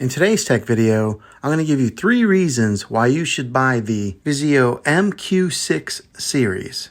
In today's tech video, I'm going to give you 3 reasons why you should buy the Vizio MQ6 series.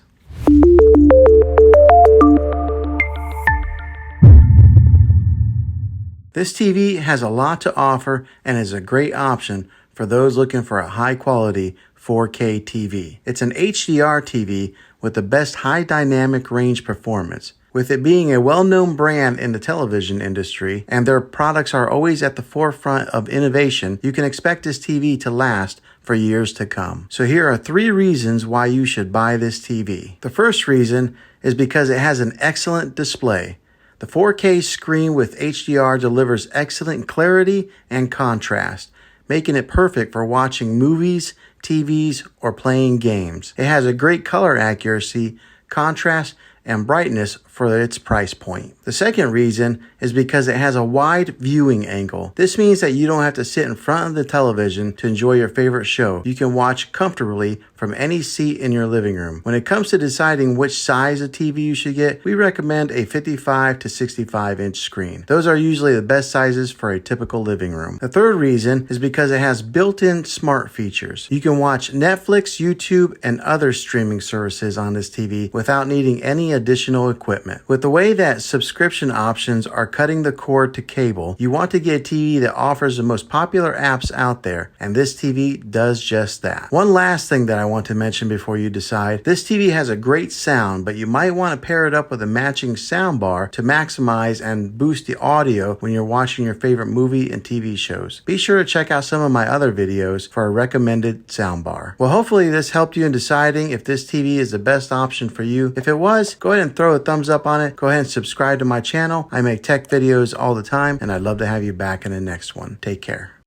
This TV has a lot to offer and is a great option for those looking for a high-quality 4K TV. It's an HDR TV with the best high dynamic range performance. With it being a well-known brand in the television industry and their products are always at the forefront of innovation, you can expect this TV to last for years to come. So here are 3 reasons why you should buy this TV. The first reason is because it has an excellent display. The 4K screen with HDR delivers excellent clarity and contrast, making it perfect for watching movies, TVs, or playing games. It has a great color accuracy, contrast, and brightness for its price point. The second reason is because it has a wide viewing angle. This means that you don't have to sit in front of the television to enjoy your favorite show. You can watch comfortably from any seat in your living room. When it comes to deciding which size of TV you should get, we recommend a 55 to 65 inch screen. Those are usually the best sizes for a typical living room. The third reason is because it has built-in smart features. You can watch Netflix, YouTube, and other streaming services on this TV without needing any additional equipment. With the way that subscription options are cutting the cord to cable, you want to get a TV that offers the most popular apps out there, and this TV does just that. One last thing that I want to mention before you decide, this TV has a great sound, but you might want to pair it up with a matching sound bar to maximize and boost the audio when you're watching your favorite movie and TV shows. Be sure to check out some of my other videos for a recommended sound bar. Well, hopefully this helped you in deciding if this TV is the best option for you. If it was, go ahead and throw a thumbs up on it. Go ahead and subscribe to my channel. I make tech videos all the time, and I'd love to have you back in the next one. Take care.